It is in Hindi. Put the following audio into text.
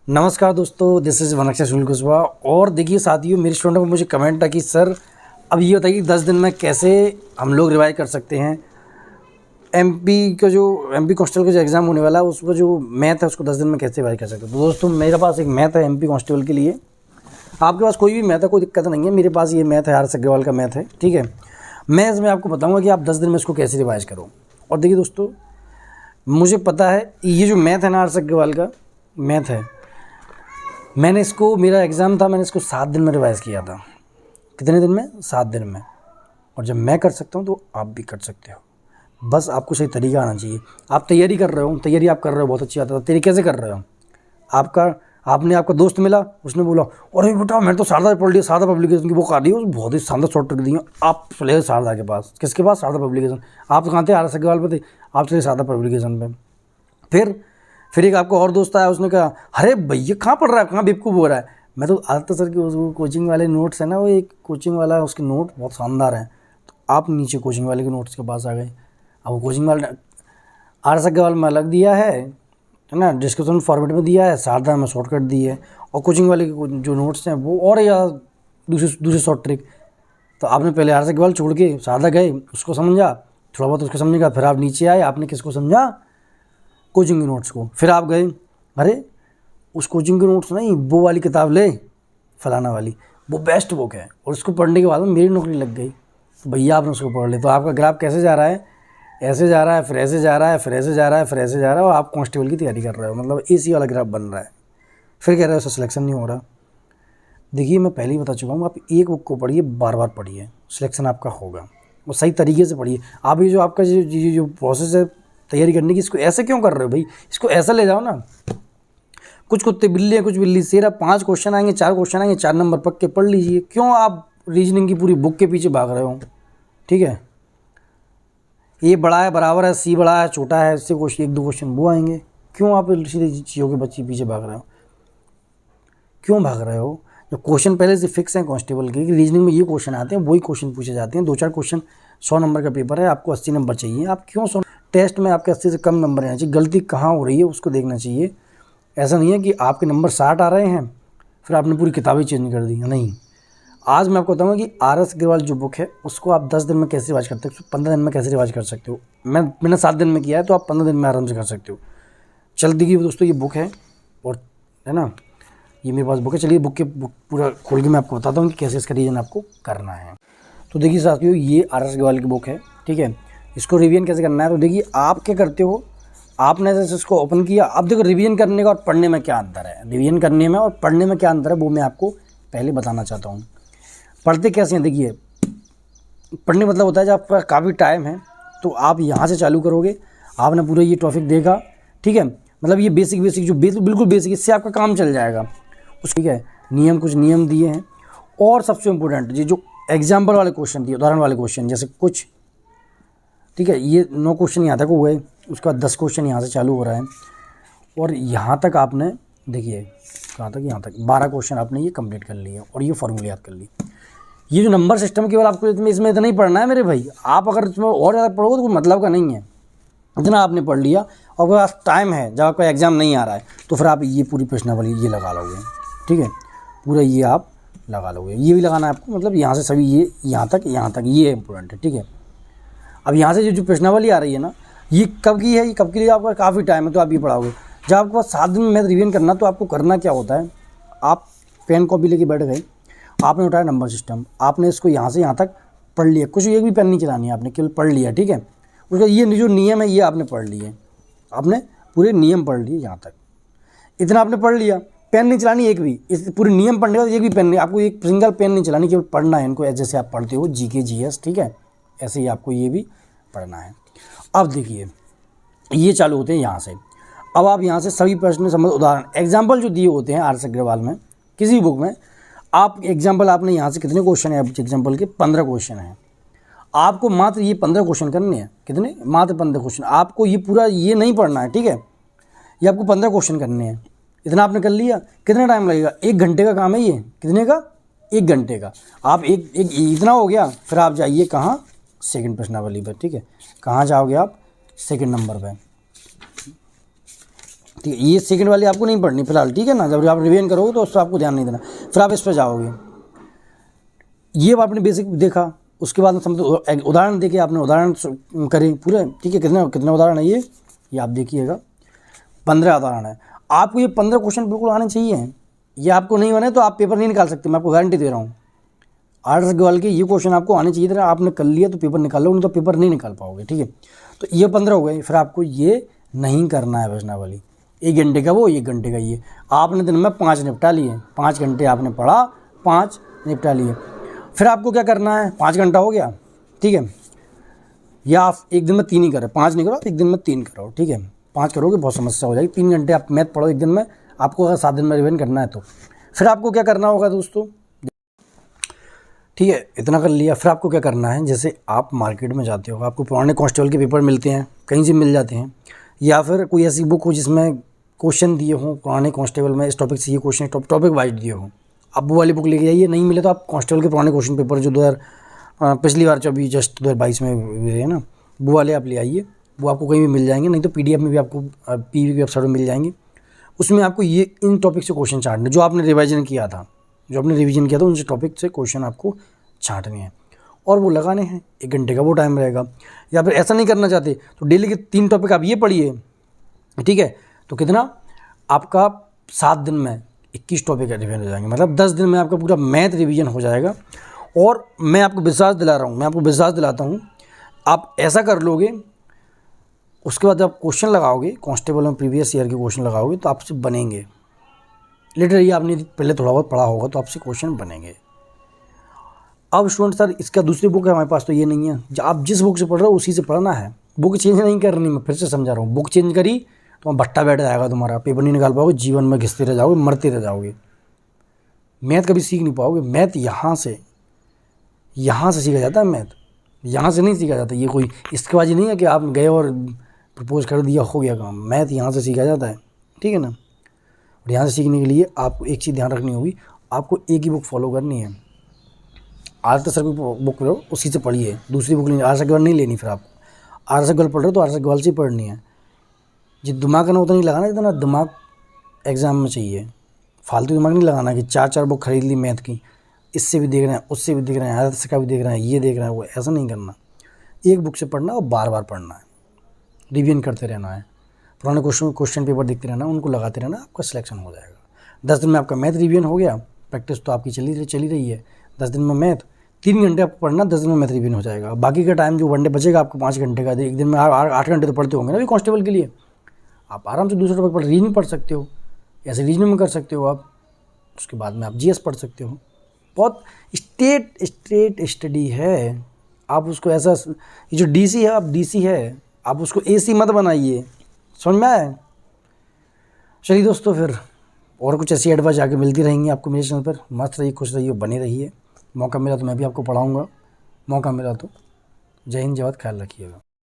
नमस्कार दोस्तों, दिस इज़ वनक्षय सुनील कुशवाहा। और देखिए साथियों, मेरे स्टूडेंट को मुझे कमेंट था कि सर अब ये बताइए कि 10 दिन में कैसे हम लोग रिवाइज कर सकते हैं एमपी कांस्टेबल का जो एग्ज़ाम होने वाला है उसको जो मैथ है उसको 10 दिन में कैसे रिवाइज कर सकते हैं। तो दोस्तों मेरे पास एक मैथ है एमपी कांस्टेबल के लिए। आपके पास कोई भी मैथ है, कोई दिक्कत नहीं है, मेरे पास ये मैथ है, आर एस अग्रवाल का मैथ है, ठीक है। मैं इसमें आपको बताऊँगा कि आप 10 दिन में इसको कैसे रिवाइज करो। और देखिए दोस्तों, मुझे पता है ये जो मैथ है ना, आर एस अग्रवाल का मैथ है, मैंने इसको, मेरा एग्ज़ाम था, मैंने इसको 7 दिन में रिवाइज़ किया था। कितने दिन में? 7 दिन में। और जब मैं कर सकता हूँ तो आप भी कर सकते हो, बस आपको सही तरीका आना चाहिए। आप तैयारी कर रहे हो, तैयारी आप कर रहे हो, बहुत अच्छी बात है। तैयारी कैसे कर रहे हो? आपका दोस्त मिला, उसने बोला अरे बेटा मैंने तो शारदा पढ़ लिया, शारदा पब्लिकेशन की बुक आ रही है, बहुत ही शानदार शॉर्ट ट्रिक दी है। आप चले गए शारदा के पास। किसके पास? शारदा पब्लिकेशन। आप कहाँ थे? आर एस अग्रवाल पे थे, आप चले शारदा पब्लिकेशन पे। फिर एक आपको और दोस्त आया, उसने कहा अरे भैया कहाँ पढ़ रहा है, कहाँ बेवकूफ़ हो रहा है। मैं तो आदित्य सर की वो कोचिंग वाले नोट्स है ना, वो एक कोचिंग वाला है, उसके नोट बहुत शानदार हैं। तो आप नीचे कोचिंग वाले के नोट्स के पास आ गए। अब वो कोचिंग वाले आर एस अग्रवाल में अलग दिया है ना, डिस्क्रिप्शन फॉर्मेट में दिया है, शारदा में शॉर्टकट दी है, और कोचिंग वाले के जो नोट्स हैं वो और या दूसरी शॉर्ट ट्रिक। तो आपने पहले आर एस अग्रवाल छोड़ के शारदा गए, उसको समझा, थोड़ा बहुत उसको समझेगा, फिर आप नीचे आए, आपने किसको समझा? कोचिंग के नोट्स को। फिर आप गए, अरे उस कोचिंग के नोट्स नहीं, वो वाली किताब ले, फलाना वाली, वो बेस्ट बुक है। और उसको पढ़ने के बाद में मेरी नौकरी लग गई। तो भैया आपने उसको पढ़ लिया, तो आपका ग्राफ कैसे जा रहा है? ऐसे जा रहा है, फिर ऐसे जा रहा है, फिर ऐसे जा रहा है, फिर ऐसे जा रहा है, और आप कांस्टेबल की तैयारी कर रहे हो, मतलब एसी वाला ग्राफ बन रहा है। फिर कह रहे हो सर सिलेक्शन नहीं हो रहा। देखिए मैं पहले ही बता चुका हूँ, आप एक बुक को पढ़िए, बार बार पढ़िए, सिलेक्शन आपका होगा। वो सही तरीके से पढ़िए। आप ये जो आपका जो प्रोसेस है तैयारी करने की, इसको ऐसे क्यों कर रहे हो भाई? इसको ऐसा ले जाओ ना। कुछ कुत्ते बिल्ली है, कुछ बिल्ली शेर है, 5 क्वेश्चन आएंगे, 4 क्वेश्चन आएंगे, 4 नंबर पक्के पढ़ लीजिए। क्यों आप रीजनिंग की पूरी बुक के पीछे भाग रहे हो? ठीक है, ए बड़ा है बराबर है, सी बड़ा है छोटा है, इससे क्वेश्चन 1-2 क्वेश्चन वो आएंगे। क्यों आप सीधे चीज़ों के बच्चे पीछे भाग रहे हो? क्यों भाग रहे हो? जो क्वेश्चन पहले से फिक्स हैं कांस्टेबल के, रीजनिंग में ये क्वेश्चन आते हैं, वही क्वेश्चन पूछे जाते हैं। 2-4 क्वेश्चन, 100 नंबर का पेपर है, आपको 80 नंबर चाहिए। आप क्यों 100 टेस्ट में आपके 80 से कम नंबर आना चाहिए? गलती कहाँ हो रही है उसको देखना चाहिए। ऐसा नहीं है कि आपके नंबर 60 आ रहे हैं फिर आपने पूरी किताबें चेंज कर दी, नहीं। आज मैं आपको बताऊंगा कि आर एस अग्रवाल जो बुक है उसको आप 10 दिन में कैसे रिवाइज करते हो, 15 दिन में कैसे रिवाइज कर सकते हो। मैंने 7 दिन में किया है, तो आप 15 दिन में आराम से कर सकते हो। चल देखिए दोस्तों, ये बुक है, और है ना, ये मेरे पास बुक है। चलिए बुक पूरा खोल के मैं आपको बताता हूँ कि कैसे इसका रीजन आपको करना है। तो देखिए साथियों, ये आर एस अग्रवाल की बुक है, ठीक है। इसको रिवीजन कैसे करना है, तो देखिए आप क्या करते हो, आपने जैसे इसको ओपन किया। अब देखो रिवीजन करने का और पढ़ने में क्या अंतर है, रिवीजन करने में और पढ़ने में क्या अंतर है, वो मैं आपको पहले बताना चाहता हूँ। पढ़ते कैसे हैं? देखिए, पढ़ने मतलब होता है जब आपका काफ़ी टाइम है तो आप यहाँ से चालू करोगे। आपने पूरा ये टॉपिक देखा, ठीक है, मतलब ये बेसिक जो बिल्कुल बेसिक, इससे आपका काम चल जाएगा। ठीक है, कुछ नियम दिए हैं, और सबसे इम्पोर्टेंट ये जो एग्जाम्पल वाले क्वेश्चन दिए, उदाहरण वाले क्वेश्चन, जैसे कुछ, ठीक है, ये 9 क्वेश्चन यहाँ तक हुए, उसके बाद 10 क्वेश्चन यहाँ से चालू हो रहा है, और यहाँ तक आपने देखिए कहाँ तक, यहाँ तक 12 क्वेश्चन आपने ये कंप्लीट कर लिए, और ये फॉर्मूले याद कर लिए। ये जो नंबर सिस्टम केवल आपको इसमें इतना ही पढ़ना है मेरे भाई। आप अगर इसमें और ज़्यादा पढ़ोगे तो कोई मतलब का नहीं है। इतना आपने पढ़ लिया, और अगर पास टाइम है, जब आपका एग्ज़ाम नहीं आ रहा है, तो फिर आप ये पूरी प्रश्नावली ये लगा लोगे, ठीक है, पूरा ये आप लगा लोगे। ये भी लगाना है आपको, मतलब यहाँ से सभी ये यहाँ तक ये इंपॉर्टेंट है, ठीक है। अब यहाँ से जो प्रश्नावली आ रही है ना, ये कब की है, ये कब के लिए? आपका काफ़ी टाइम है तो आप ये पढ़ाओगे। जब आपके पास 7 दिन में मैथ रिवीजन करना, तो आपको करना क्या होता है, आप पेन कॉपी लेके बैठ गए, आपने उठाया नंबर सिस्टम, आपने इसको यहाँ से यहाँ तक पढ़ लिया, कुछ एक भी पेन नहीं चलानी है, आपने केवल पढ़ लिया, ठीक है। उसका ये जो नियम है ये आपने पढ़ लिए, आपने पूरे नियम पढ़ लिए यहाँ तक, इतना आपने पढ़ लिया। पेन नहीं चलानी एक भी, इस पूरे नियम पढ़ने का एक भी पेन नहीं, आपको एक सिंगल पेन नहीं चलानी, केवल पढ़ना है इनको जैसे आप पढ़ते हो जीके जीएस, ठीक है, ऐसे ही आपको ये भी पढ़ना है। अब देखिए ये चालू होते हैं यहाँ से। अब आप यहाँ से सभी प्रश्न समझ, उदाहरण एग्जाम्पल जो दिए होते हैं आर एस अग्रवाल में, किसी बुक में, आप एग्जाम्पल आपने यहाँ से कितने क्वेश्चन है एग्जाम्पल के? 15 क्वेश्चन हैं। आपको मात्र ये 15 क्वेश्चन करने हैं। कितने? मात्र 15 क्वेश्चन। आपको ये पूरा ये नहीं पढ़ना है, ठीक है, ये आपको 15 क्वेश्चन करने हैं। इतना आपने कर लिया, कितना टाइम लगेगा? 1 घंटे का काम है ये। कितने का? 1 घंटे का। आप एक इतना हो गया, फिर आप जाइए कहाँ? सेकंड प्रश्नावली पर, ठीक है। कहाँ जाओगे आप? सेकंड नंबर पे। ठीक है। ये सेकंड वाली आपको नहीं पढ़नी फिलहाल, ठीक है ना। जब आप रिवीजन करोगे तो उस पर आपको ध्यान नहीं देना, फिर आप इस पर जाओगे। ये आपने बेसिक देखा, उसके बाद समझो एक उदाहरण देके आपने उदाहरण करें पूरे, ठीक है। कितने उदाहरण है ये आप देखिएगा, 15 उदाहरण है। आपको ये 15 क्वेश्चन बिल्कुल आने चाहिए। ये आपको नहीं बने तो आप पेपर नहीं निकाल सकते, मैं आपको गारंटी दे रहा हूँ। आर्ट्स सग्गवाल के ये क्वेश्चन आपको आने चाहिए थे, आपने कर लिया तो पेपर निकाल लो, नहीं तो पेपर नहीं निकाल पाओगे, ठीक है। तो ये 15 हो गए। फिर आपको ये नहीं करना है प्रश्नावली, 1 घंटे का वो, 1 घंटे का ये। आपने दिन में 5 निपटा लिए, 5 घंटे आपने पढ़ा, 5 निपटा लिए। फिर आपको क्या करना है, 5 घंटा हो गया, ठीक है। या आप एक दिन में 3 ही करें, 5 नहीं करो, आप एक दिन में 3 करो, ठीक है। 5 करोगे बहुत समस्या हो जाएगी। 3 घंटे आप मैथ पढ़ो एक दिन में, आपको अगर 7 दिन में रिवीजन करना है तो। फिर आपको क्या करना होगा दोस्तों, ठीक है, इतना कर लिया। फिर आपको क्या करना है, जैसे आप मार्केट में जाते हो, आपको पुराने कांस्टेबल के पेपर मिलते हैं, कहीं से मिल जाते हैं, या फिर कोई ऐसी बुक हो जिसमें क्वेश्चन दिए हों पुराने कांस्टेबल में, इस टॉपिक से ये क्वेश्चन टॉपिक वाइज दिए हों, आप वो वाली बुक लेके जाइए। नहीं मिले तो आप कांस्टेबल के पुराने क्वेश्चन पेपर जो 2000 पिछली बार जो अभी जस्ट 2022 में हुए हैं ना, वो वाले आप ले आइए। वो आपको कहीं भी मिल जाएंगे, नहीं तो PDF में भी आपको PV की वेबसाइट में मिल जाएंगे। उसमें आपको ये इन टॉपिक से क्वेश्चन छांटने, जो आपने रिवाइजन किया था, उन टॉपिक से क्वेश्चन आपको छांटने हैं और वो लगाने हैं। 1 घंटे का वो टाइम रहेगा। या फिर ऐसा नहीं करना चाहते तो डेली के 3 टॉपिक आप ये पढ़िए, ठीक है। तो कितना आपका 7 दिन में 21 टॉपिक रिवीजन हो जाएंगे, मतलब 10 दिन में आपका पूरा मैथ रिवीजन हो जाएगा। और मैं आपको विश्वास दिलाता हूँ, आप ऐसा कर लोगे, उसके बाद जब क्वेश्चन लगाओगे कांस्टेबल में प्रीवियस ईयर के क्वेश्चन लगाओगे तो आपसे बनेंगे। लिटरली आपने पहले थोड़ा बहुत पढ़ा होगा तो आपसे क्वेश्चन बनेंगे। अब स्टूडेंट सर इसका दूसरी बुक है हमारे पास, तो ये नहीं है। आप जिस बुक से पढ़ रहे हो उसी से पढ़ना है, बुक चेंज नहीं करनी। मैं फिर से समझा रहा हूँ, बुक चेंज करी तो भट्टा बैठ जाएगा तुम्हारा, पेपर नहीं निकाल पाओगे, जीवन में घिसते रह जाओगे, मरते रह जाओगे, मैथ कभी सीख नहीं पाओगे। मैथ यहाँ से सीखा जाता है, मैथ यहाँ से नहीं सीखा जाता। ये कोई इसकेबाजी नहीं है कि आप गए और प्रपोज कर दिया हो गया काम। मैथ यहाँ से सीखा जाता है, ठीक है ना। और यहाँ से सीखने के लिए आपको एक चीज़ ध्यान रखनी होगी, आपको एक ही बुक फॉलो करनी है। आज तो सर की बुक लो, उसी से पढ़िए, दूसरी बुक नहीं, आर्ट्स सग्गवाल नहीं लेनी। फिर आप आर्ट्स सग्गवाल पढ़ रहे हो तो आर्ट्स सग्गवाल से ही पढ़नी है। जो दिमाग का ना उतना नहीं लगाना जितना दिमाग एग्ज़ाम में चाहिए। फालतू दिमाग नहीं लगाना कि 4 बुक खरीद ली मैथ की, इससे भी देख रहे हैं, उससे भी देख रहे हैं, आर्ट्स का भी देख रहे हैं, ये देख रहे हैं, वो ऐसा नहीं करना। एक बुक से पढ़ना और बार बार पढ़ना है, रिवीजन करते रहना है, पुराने क्वेश्चन पेपर देखते रहना, उनको लगाते रहना, आपका सिलेक्शन हो जाएगा। 10 दिन में आपका मैथ रिवीजन हो गया, प्रैक्टिस तो आपकी चली रही है। 10 दिन में मैथ, 3 घंटे आपको पढ़ना, 10 दिन में मैथ रिवीजन हो जाएगा। बाकी का टाइम जो वनडे बचेगा आपको 5 घंटे का, एक दिन में 8 घंटे तो पढ़ते होंगे ना भी कांस्टेबल के लिए। आप आराम से दूसरे टॉपिक पर रीजनिंग पढ़ सकते हो, ऐसे रीजनिंग में कर सकते हो आप। उसके बाद में आप GS पढ़ सकते हो। बहुत स्ट्रेट स्टडी है। आप उसको ऐसा, ये जो DC है, आप DC है, आप उसको AC मत बनाइए, समझ में आया। चलिए दोस्तों, फिर और कुछ ऐसी एडवाइस आगे मिलती रहेंगी आपको मेरे चैनल पर। मस्त रहिए, खुश रहिए, बने रहिए। मौका मिला तो मैं भी आपको पढ़ाऊँगा, मौका मिला तो। जय हिंद, जय भारत, ख्याल रखिएगा।